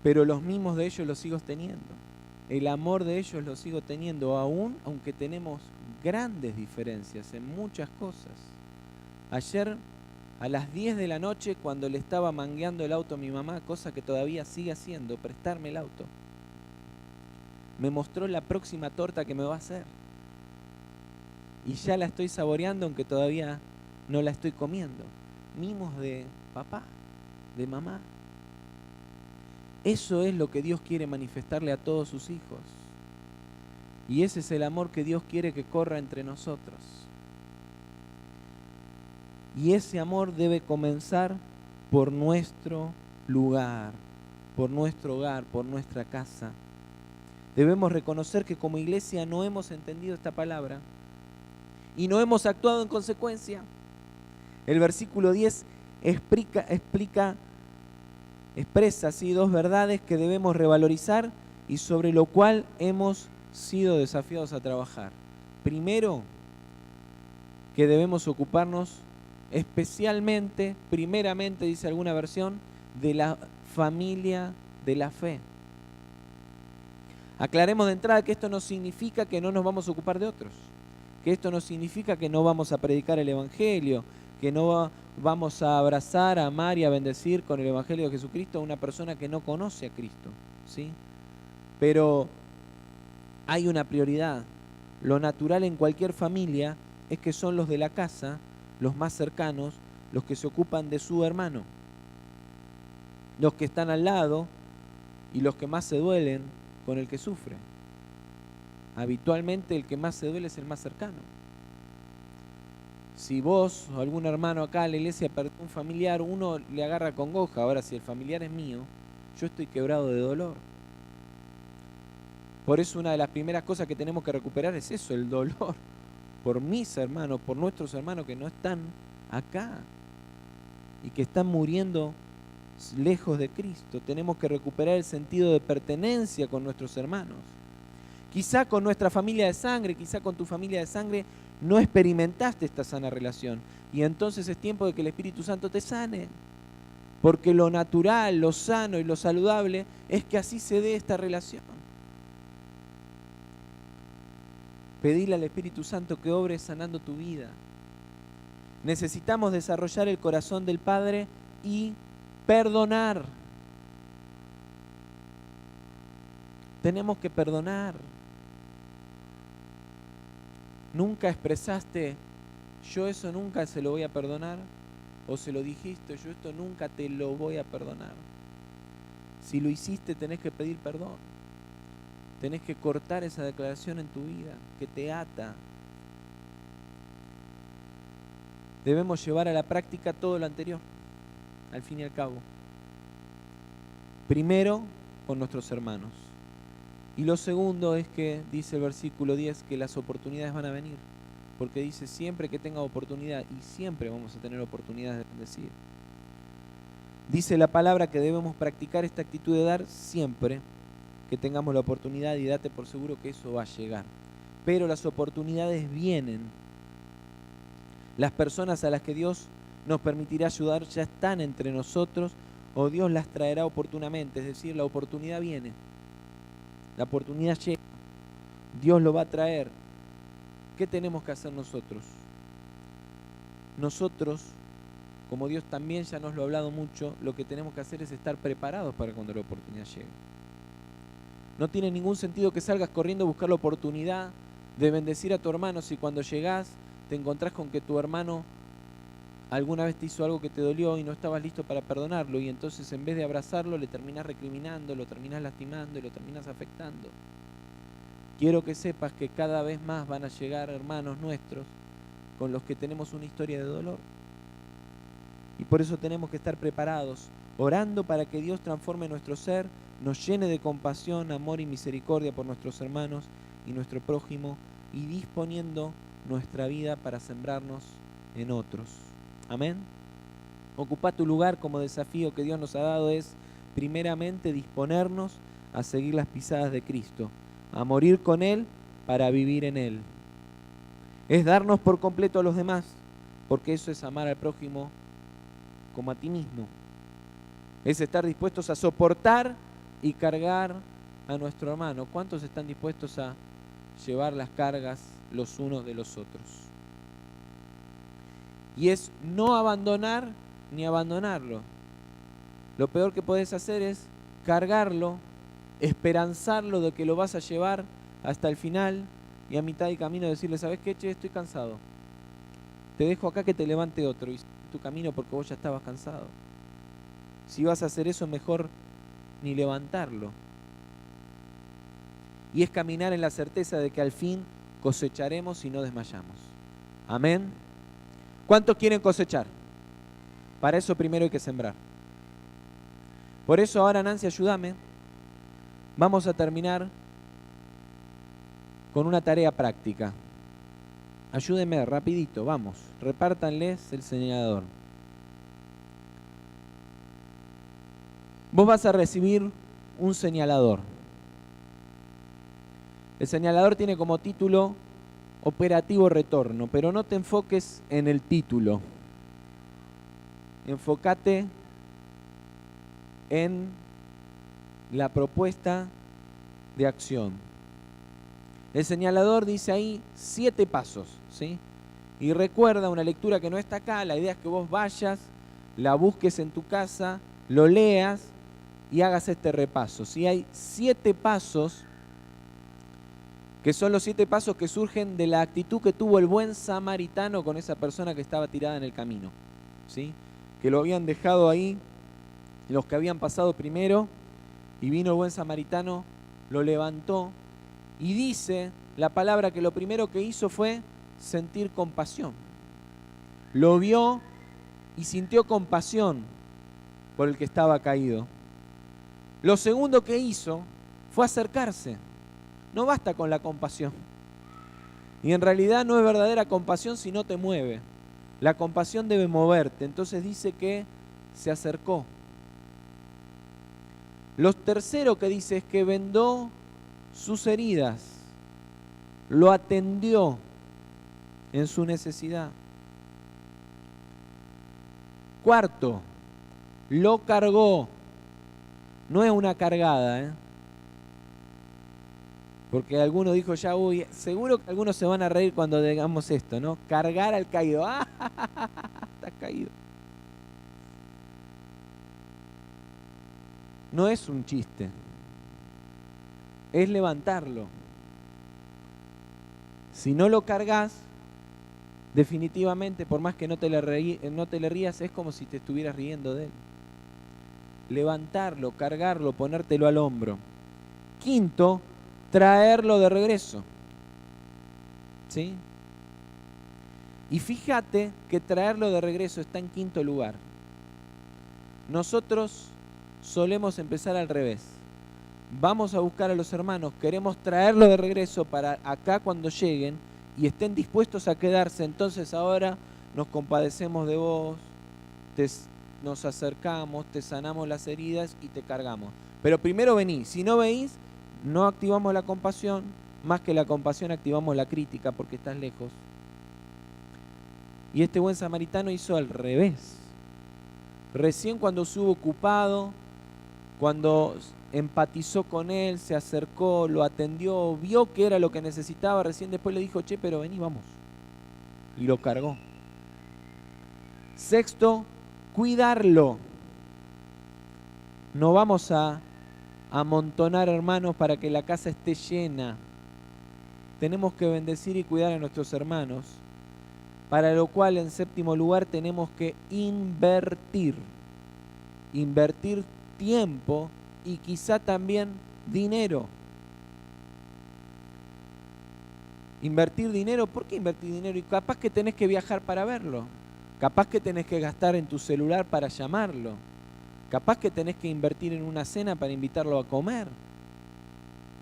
Pero los mimos de ellos los sigo teniendo, el amor de ellos lo sigo teniendo, aún aunque tenemos grandes diferencias en muchas cosas. Ayer a las 10 de la noche, cuando le estaba mangueando el auto a mi mamá, cosa que todavía sigue haciendo, prestarme el auto, me mostró la próxima torta que me va a hacer. Y ya la estoy saboreando, aunque todavía no la estoy comiendo. Mimos de papá, de mamá. Eso es lo que Dios quiere manifestarle a todos sus hijos. Y ese es el amor que Dios quiere que corra entre nosotros. Y ese amor debe comenzar por nuestro lugar, por nuestro hogar, por nuestra casa. Debemos reconocer que como iglesia no hemos entendido esta palabra y no hemos actuado en consecuencia. El versículo 10 expresa así dos verdades que debemos revalorizar y sobre lo cual hemos sido desafiados a trabajar. Primero, que debemos ocuparnos especialmente, primeramente, dice alguna versión, de la familia de la fe. Aclaremos de entrada que esto no significa que no nos vamos a ocupar de otros, que esto no significa que no vamos a predicar el Evangelio, que no vamos a abrazar, a amar y a bendecir con el Evangelio de Jesucristo a una persona que no conoce a Cristo, ¿sí? Pero hay una prioridad. Lo natural en cualquier familia es que son los de la casa, los más cercanos, los que se ocupan de su hermano, los que están al lado y los que más se duelen con el que sufre. Habitualmente el que más se duele es el más cercano. Si vos o algún hermano acá en la iglesia perdió un familiar, uno le agarra congoja. Ahora, si el familiar es mío, yo estoy quebrado de dolor. Por eso una de las primeras cosas que tenemos que recuperar es eso, el dolor por mis hermanos, por nuestros hermanos que no están acá y que están muriendo lejos de Cristo. Tenemos que recuperar el sentido de pertenencia con nuestros hermanos. Quizá con nuestra familia de sangre, quizá con tu familia de sangre no experimentaste esta sana relación, y entonces es tiempo de que el Espíritu Santo te sane, porque lo natural, lo sano y lo saludable es que así se dé esta relación. Pedile al Espíritu Santo que obre sanando tu vida. Necesitamos desarrollar el corazón del Padre y perdonar. Tenemos que perdonar. ¿Nunca expresaste, yo eso nunca se lo voy a perdonar? ¿O se lo dijiste, yo esto nunca te lo voy a perdonar? Si lo hiciste, tenés que pedir perdón. Tenés que cortar esa declaración en tu vida que te ata. Debemos llevar a la práctica todo lo anterior, al fin y al cabo. Primero, con nuestros hermanos. Y lo segundo es que, dice el versículo 10, que las oportunidades van a venir. Porque dice, siempre que tenga oportunidad, y siempre vamos a tener oportunidades de bendecir. Dice la palabra que debemos practicar esta actitud de dar siempre que tengamos la oportunidad, y date por seguro que eso va a llegar. Pero las oportunidades vienen. Las personas a las que Dios nos permitirá ayudar, ya están entre nosotros, o Dios las traerá oportunamente. Es decir, la oportunidad viene, la oportunidad llega, Dios lo va a traer. ¿Qué tenemos que hacer nosotros? Nosotros, como Dios también ya nos lo ha hablado mucho, lo que tenemos que hacer es estar preparados para cuando la oportunidad llegue. No tiene ningún sentido que salgas corriendo a buscar la oportunidad de bendecir a tu hermano si cuando llegás te encontrás con que tu hermano alguna vez te hizo algo que te dolió y no estabas listo para perdonarlo, y entonces en vez de abrazarlo le terminás recriminando, lo terminás lastimando y lo terminás afectando. Quiero que sepas que cada vez más van a llegar hermanos nuestros con los que tenemos una historia de dolor. Y por eso tenemos que estar preparados, orando para que Dios transforme nuestro ser, nos llene de compasión, amor y misericordia por nuestros hermanos y nuestro prójimo, y disponiendo nuestra vida para sembrarnos en otros. Amén. Ocupá tu lugar. Como desafío que Dios nos ha dado es primeramente disponernos a seguir las pisadas de Cristo, a morir con Él para vivir en Él. Es darnos por completo a los demás, porque eso es amar al prójimo como a ti mismo. Es estar dispuestos a soportar y cargar a nuestro hermano. ¿Cuántos están dispuestos a llevar las cargas los unos de los otros? Y es no abandonar ni abandonarlo. Lo peor que podés hacer es cargarlo, esperanzarlo de que lo vas a llevar hasta el final y a mitad de camino decirle: ¿sabes qué, che? Estoy cansado. Te dejo acá que te levante otro y sigue tu camino porque vos ya estabas cansado. Si vas a hacer eso, mejor ni levantarlo. Y es caminar en la certeza de que al fin cosecharemos y no desmayamos. Amén. ¿Cuántos quieren cosechar? Para eso primero hay que sembrar. Por eso ahora, Nancy, ayúdame. Vamos a terminar con una tarea práctica. Ayúdenme rapidito, vamos. Repártanles el señalador. Vos vas a recibir un señalador. El señalador tiene como título Operativo Retorno, pero no te enfoques en el título. Enfócate en la propuesta de acción. El señalador dice ahí 7 pasos, ¿sí? Y recuerda una lectura que no está acá. La idea es que vos vayas, la busques en tu casa, lo leas y hagas este repaso, ¿sí? Hay 7 pasos que son los 7 pasos que surgen de la actitud que tuvo el buen samaritano con esa persona que estaba tirada en el camino, ¿sí? Que lo habían dejado ahí los que habían pasado primero, y vino el buen samaritano, lo levantó, y dice la palabra que lo primero que hizo fue sentir compasión. Lo vio y sintió compasión por el que estaba caído. Lo segundo que hizo fue acercarse. No basta con la compasión. Y en realidad no es verdadera compasión si no te mueve. La compasión debe moverte. Entonces dice que se acercó. Lo tercero que dice es que vendó sus heridas, lo atendió en su necesidad. Cuarto, lo cargó. No es una cargada, porque alguno dijo ya, uy, seguro que algunos se van a reír cuando digamos esto, ¿no? Cargar al caído. ¡Ah! Está caído. No es un chiste. Es levantarlo. Si no lo cargas, definitivamente, por más que no te le rías, es como si te estuvieras riendo de él. Levantarlo, cargarlo, ponértelo al hombro. Quinto, traerlo de regreso. ¿Sí? Y fíjate que traerlo de regreso está en quinto lugar. Nosotros solemos empezar al revés. Vamos a buscar a los hermanos, queremos traerlo de regreso para acá cuando lleguen y estén dispuestos a quedarse. Entonces ahora nos compadecemos de vos, nos acercamos, te sanamos las heridas y te cargamos. Pero primero vení. Si no venís, no activamos la compasión. Más que la compasión, activamos la crítica porque estás lejos. Y este buen samaritano hizo al revés. Recién cuando estuvo ocupado, cuando empatizó con él, se acercó, lo atendió, vio que era lo que necesitaba, recién después le dijo, che, pero vení, vamos. Y lo cargó. Sexto, cuidarlo. No vamos a amontonar hermanos para que la casa esté llena. Tenemos que bendecir y cuidar a nuestros hermanos, para lo cual en séptimo lugar tenemos que invertir tiempo y quizá también dinero. Invertir dinero, ¿por qué invertir dinero? Y capaz que tenés que viajar para verlo, capaz que tenés que gastar en tu celular para llamarlo, capaz que tenés que invertir en una cena para invitarlo a comer.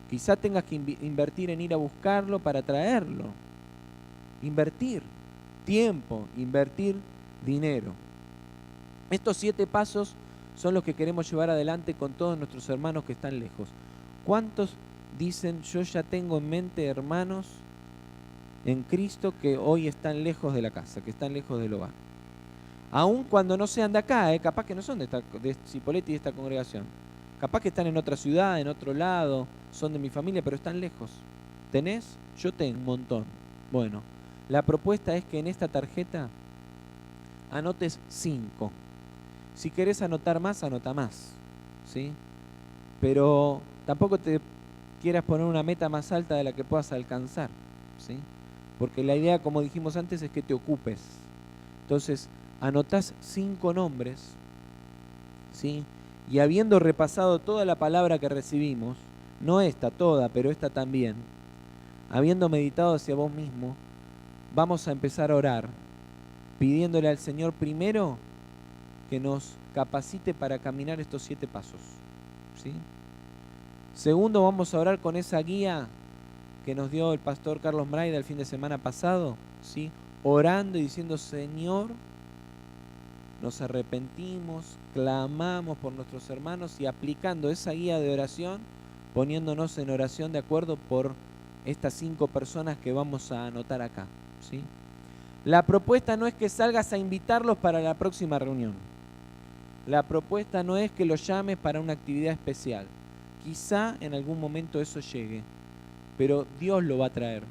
Quizá tengas que invertir en ir a buscarlo para traerlo. Invertir tiempo, invertir dinero. Estos 7 pasos son los que queremos llevar adelante con todos nuestros hermanos que están lejos. ¿Cuántos dicen, yo ya tengo en mente hermanos en Cristo que hoy están lejos de la casa, que están lejos del hogar? Aun cuando no sean de acá, capaz que no son de Cipolletti y de esta congregación. Capaz que están en otra ciudad, en otro lado, son de mi familia, pero están lejos. ¿Tenés? Yo tengo un montón. Bueno, la propuesta es que en esta tarjeta anotes 5. Si querés anotar más, anota más, ¿sí? Pero tampoco te quieras poner una meta más alta de la que puedas alcanzar, ¿sí? Porque la idea, como dijimos antes, es que te ocupes. Entonces, anotás 5 nombres, ¿sí? Y habiendo repasado toda la palabra que recibimos, no esta toda, pero esta también, habiendo meditado hacia vos mismo, vamos a empezar a orar, pidiéndole al Señor primero que nos capacite para caminar estos 7 pasos, ¿sí? Segundo, vamos a orar con esa guía que nos dio el pastor Carlos Mraida el fin de semana pasado, ¿sí? Orando y diciendo, Señor, nos arrepentimos, clamamos por nuestros hermanos y aplicando esa guía de oración, poniéndonos en oración de acuerdo por estas 5 personas que vamos a anotar acá, ¿sí? La propuesta no es que salgas a invitarlos para la próxima reunión. La propuesta no es que los llames para una actividad especial. Quizá en algún momento eso llegue, pero Dios lo va a traer,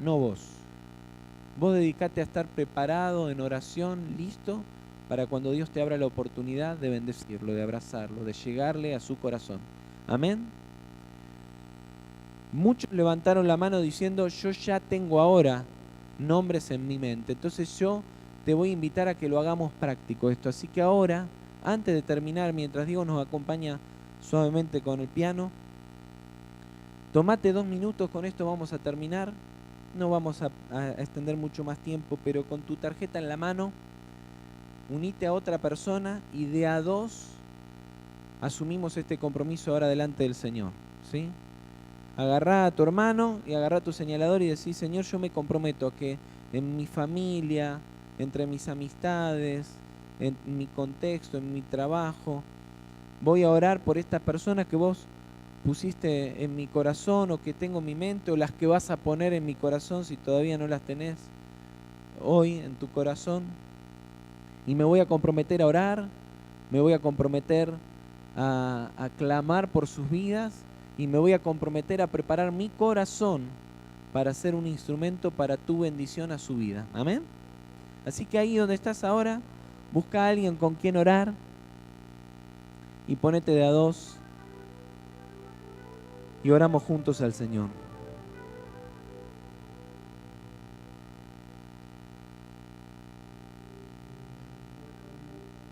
no vos. Vos dedicate a estar preparado en oración, listo, para cuando Dios te abra la oportunidad de bendecirlo, de abrazarlo, de llegarle a su corazón. Amén. Muchos levantaron la mano diciendo, yo ya tengo ahora nombres en mi mente. Entonces yo te voy a invitar a que lo hagamos práctico esto. Así que ahora, antes de terminar, mientras Diego nos acompaña suavemente con el piano, tomate 2 minutos, con esto vamos a terminar. No vamos a extender mucho más tiempo, pero con tu tarjeta en la mano, unite a otra persona y de a 2 asumimos este compromiso ahora delante del Señor, ¿sí? Agarrá a tu hermano y agarrá tu señalador y decís, Señor, yo me comprometo a que en mi familia, entre mis amistades, en mi contexto, en mi trabajo, voy a orar por estas personas que vos pusiste en mi corazón o que tengo en mi mente, o las que vas a poner en mi corazón si todavía no las tenés hoy en tu corazón. Y me voy a comprometer a orar, me voy a comprometer a clamar por sus vidas y me voy a comprometer a preparar mi corazón para ser un instrumento para tu bendición a su vida. Amén. Así que ahí donde estás ahora, busca a alguien con quien orar y ponete de a 2 y oramos juntos al Señor.